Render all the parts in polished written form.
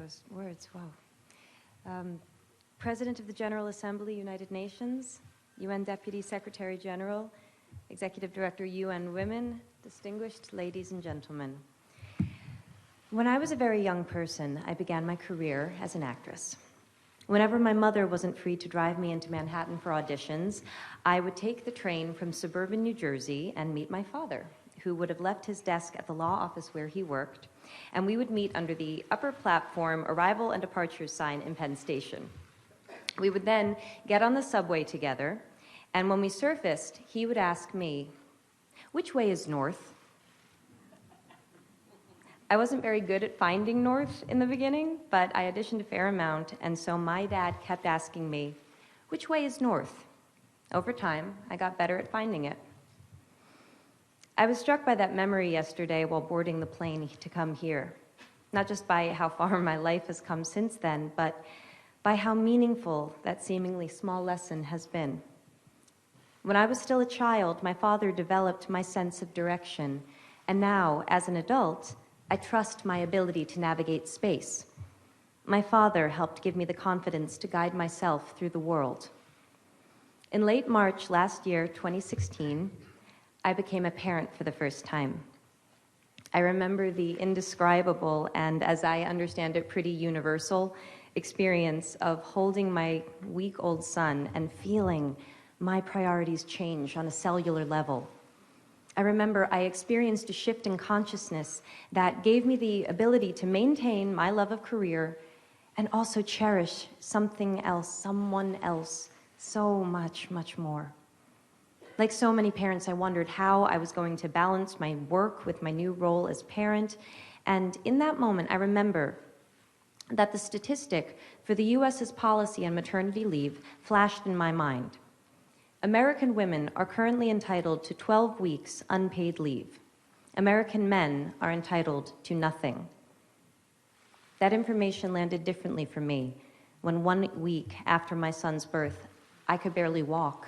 those words, wow. President of the General Assembly, United Nations, UN Deputy Secretary General, Executive Director, UN Women, distinguished ladies and gentlemen. When I was a very young person, I began my career as an actress. Whenever my mother wasn't free to drive me into Manhattan for auditions, I would take the train from suburban New Jersey and meet my father, who would have left his desk at the law office where he worked, and we would meet under the upper platform arrival and departure sign in Penn Station. We would then get on the subway together, and when we surfaced, he would ask me, "Which way is north?" I wasn't very good at finding north in the beginning, but I auditioned a fair amount, and so my dad kept asking me, "Which way is north?" Over time, I got better at finding it. I was struck by that memory yesterday while boarding the plane to come here, not just by how far my life has come since then, but by how meaningful that seemingly small lesson has been. When I was still a child, my father developed my sense of direction, and now, as an adult, I trust my ability to navigate space. My father helped give me the confidence to guide myself through the world. In late March last year, 2016, I became a parent for the first time. I remember the indescribable and, as I understand it, pretty universal experience of holding my week-old son and feeling my priorities change on a cellular level. I remember I experienced a shift in consciousness that gave me the ability to maintain my love of career and also cherish something else, someone else, so much, much more. Like so many parents, I wondered how I was going to balance my work with my new role as parent. And in that moment, I remember that the statistic for the US's policy on maternity leave flashed in my mind. American women are currently entitled to 12 weeks unpaid leave. American men are entitled to nothing. That information landed differently for me when 1 week after my son's birth, I could barely walk.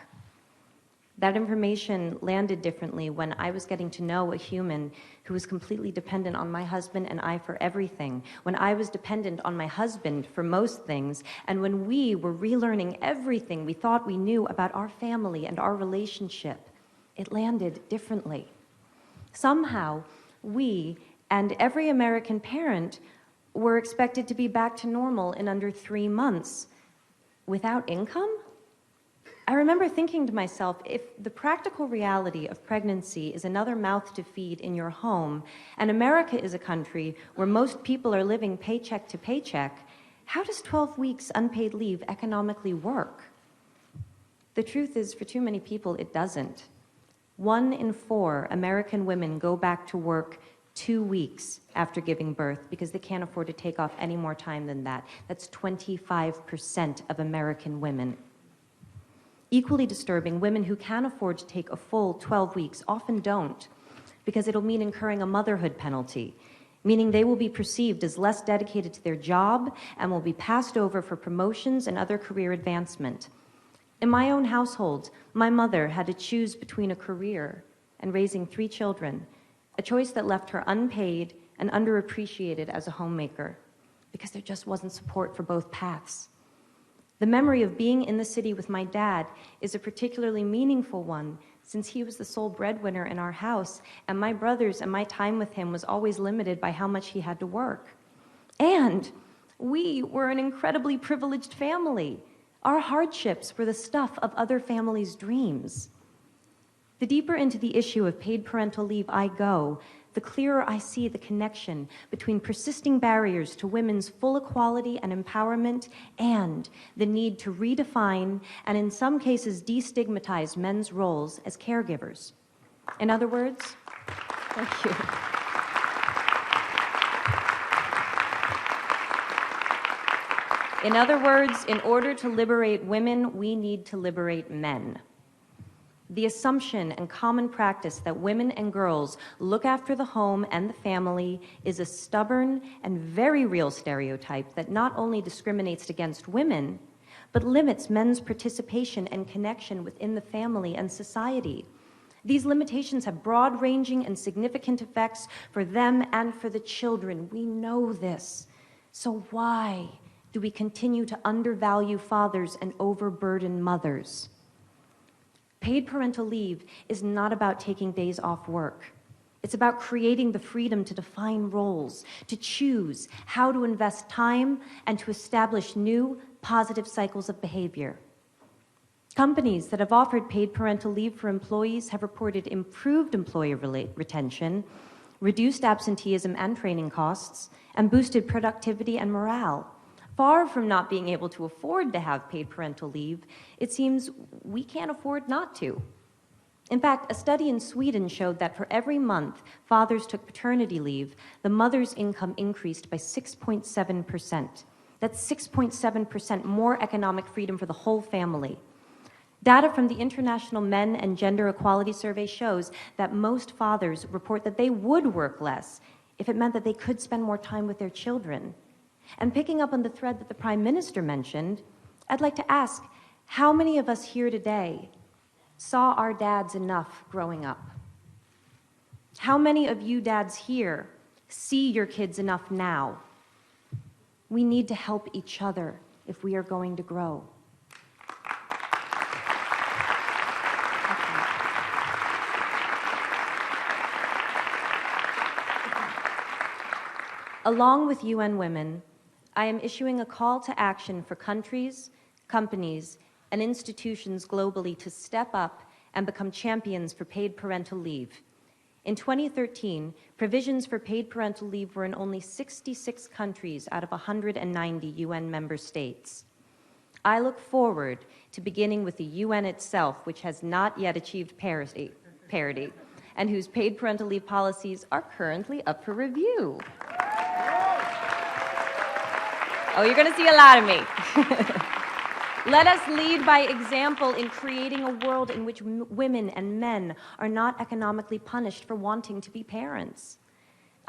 That information landed differently when I was getting to know a human who was completely dependent on my husband and I for everything, when I was dependent on my husband for most things, and when we were relearning everything we thought we knew about our family and our relationship. It landed differently. Somehow, we and every American parent were expected to be back to normal in under 3 months. Without income? I remember thinking to myself, if the practical reality of pregnancy is another mouth to feed in your home, and America is a country where most people are living paycheck to paycheck, how does 12 weeks unpaid leave economically work? The truth is, for too many people, it doesn't. 1 in 4 American women go back to work 2 weeks after giving birth because they can't afford to take off any more time than that. That's 25% of American women. Equally disturbing, women who can afford to take a full 12 weeks often don't, because it'll mean incurring a motherhood penalty, meaning they will be perceived as less dedicated to their job and will be passed over for promotions and other career advancement. In my own household, my mother had to choose between a career and raising 3 children, a choice that left her unpaid and underappreciated as a homemaker, because there just wasn't support for both paths. The memory of being in the city with my dad is a particularly meaningful one, since he was the sole breadwinner in our house, and my brothers and my time with him was always limited by how much he had to work. And we were an incredibly privileged family. Our hardships were the stuff of other families' dreams. The deeper into the issue of paid parental leave I go, the clearer I see the connection between persisting barriers to women's full equality and empowerment and the need to redefine and in some cases destigmatize men's roles as caregivers. In other words, thank you. In other words, in order to liberate women, we need to liberate men. The assumption and common practice that women and girls look after the home and the family is a stubborn and very real stereotype that not only discriminates against women, but limits men's participation and connection within the family and society. These limitations have broad-ranging and significant effects for them and for the children. We know this. So why do we continue to undervalue fathers and overburden mothers? Paid parental leave is not about taking days off work. It's about creating the freedom to define roles, to choose how to invest time, and to establish new, positive cycles of behavior. Companies that have offered paid parental leave for employees have reported improved employee retention, reduced absenteeism and training costs, and boosted productivity and morale. Far from not being able to afford to have paid parental leave, it seems we can't afford not to. In fact, a study in Sweden showed that for every month fathers took paternity leave, the mother's income increased by 6.7%. That's 6.7% more economic freedom for the whole family. Data from the International Men and Gender Equality Survey shows that most fathers report that they would work less if it meant that they could spend more time with their children. And picking up on the thread that the Prime Minister mentioned, I'd like to ask, how many of us here today saw our dads enough growing up? How many of you dads here see your kids enough now? We need to help each other if we are going to grow. Along with UN Women, I am issuing a call to action for countries, companies, and institutions globally to step up and become champions for paid parental leave. In 2013, provisions for paid parental leave were in only 66 countries out of 190 UN member states. I look forward to beginning with the UN itself, which has not yet achieved parity, and whose paid parental leave policies are currently up for review. Oh, you're going to see a lot of me. Let us lead by example in creating a world in which women and men are not economically punished for wanting to be parents.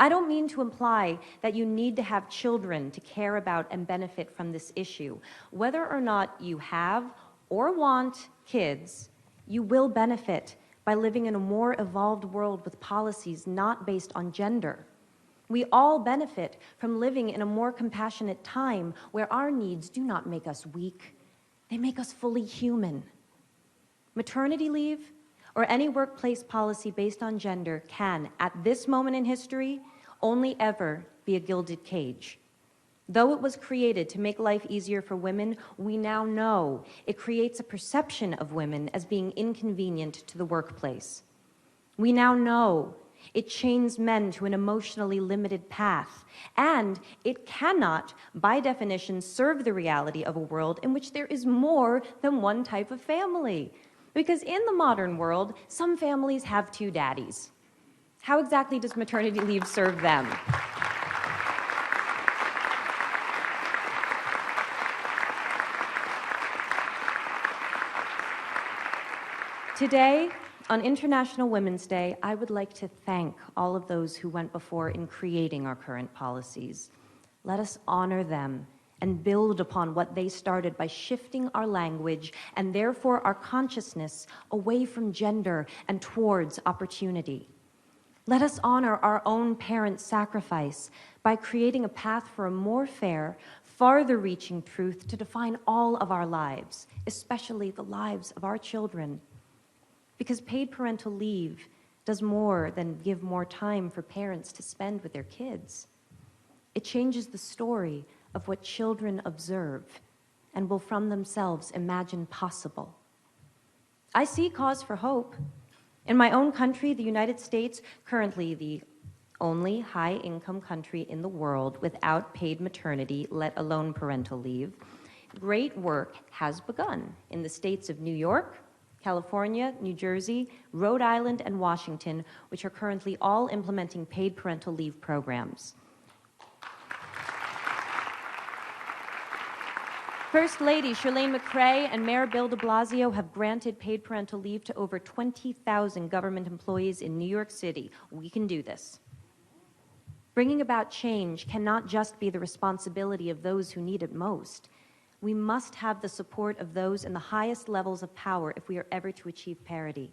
I don't mean to imply that you need to have children to care about and benefit from this issue. Whether or not you have or want kids, you will benefit by living in a more evolved world with policies not based on gender. We all benefit from living in a more compassionate time where our needs do not make us weak. They make us fully human. Maternity leave or any workplace policy based on gender can, at this moment in history, only ever be a gilded cage. Though it was created to make life easier for women, we now know it creates a perception of women as being inconvenient to the workplace. We now know it chains men to an emotionally limited path, and it cannot, by definition, serve the reality of a world in which there is more than one type of family. Because in the modern world, some families have two daddies. How exactly does maternity leave serve them? Today, on International Women's Day, I would like to thank all of those who went before in creating our current policies. Let us honor them and build upon what they started by shifting our language and therefore our consciousness away from gender and towards opportunity. Let us honor our own parents' sacrifice by creating a path for a more fair, farther-reaching truth to define all of our lives, especially the lives of our children. Because paid parental leave does more than give more time for parents to spend with their kids. It changes the story of what children observe and will from themselves imagine possible. I see cause for hope. In my own country, the United States, currently the only high-income country in the world without paid maternity, let alone parental leave, great work has begun in the states of New York, California, New Jersey, Rhode Island, and Washington, which are currently all implementing paid parental leave programs. First Lady Chirlane McCray and Mayor Bill de Blasio have granted paid parental leave to over 20,000 government employees in New York City. We can do this. Bringing about change cannot just be the responsibility of those who need it most. We must have the support of those in the highest levels of power if we are ever to achieve parity.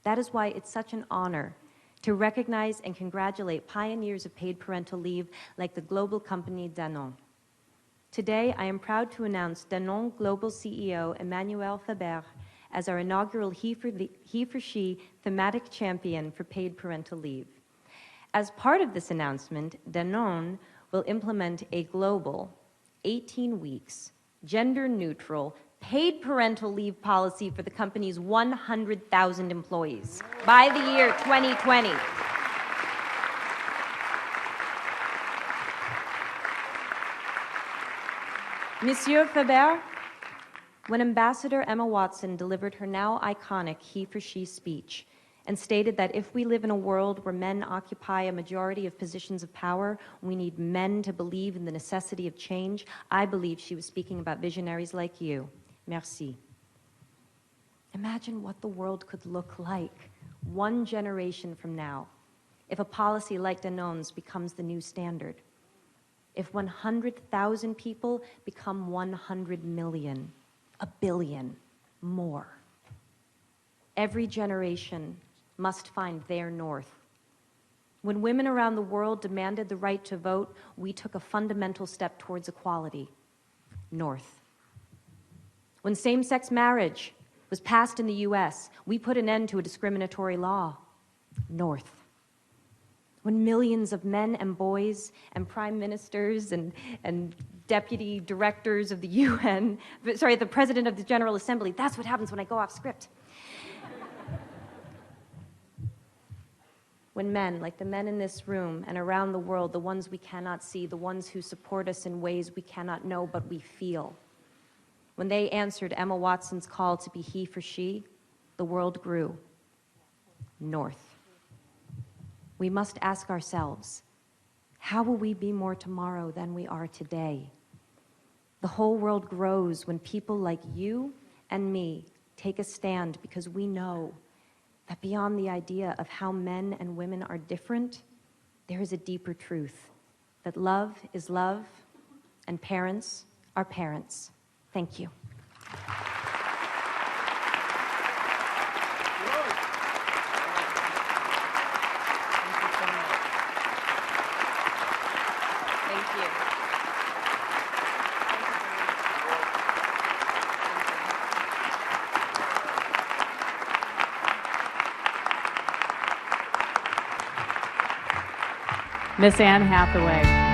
That is why it's such an honor to recognize and congratulate pioneers of paid parental leave like the global company Danone. Today, I am proud to announce Danone Global CEO Emmanuel Faber as our inaugural He-for-She thematic champion for paid parental leave. As part of this announcement, Danone will implement a global, 18 weeks, gender-neutral, paid parental leave policy for the company's 100,000 employees by the year 2020. Monsieur Faber, when Ambassador Emma Watson delivered her now iconic He-for-She speech and stated that if we live in a world where men occupy a majority of positions of power, we need men to believe in the necessity of change, I believe she was speaking about visionaries like you. Merci. Imagine what the world could look like 1 generation from now if a policy like Danone's becomes the new standard. If 100,000 people become 100 million, 1 billion, more. Every generation must find their north. When women around the world demanded the right to vote, we took a fundamental step towards equality, north. When same-sex marriage was passed in the US, we put an end to a discriminatory law, north. When millions of men and boys and prime ministers and deputy directors of the UN, sorry, the president of the General Assembly, that's what happens when I go off script. When men, like the men in this room and around the world, the ones we cannot see, the ones who support us in ways we cannot know but we feel, when they answered Emma Watson's call to be he for she, the world grew north. We must ask ourselves, how will we be more tomorrow than we are today? The whole world grows when people like you and me take a stand because we know that beyond the idea of how men and women are different, there is a deeper truth, that love is love and parents are parents. Thank you. Miss Anne Hathaway.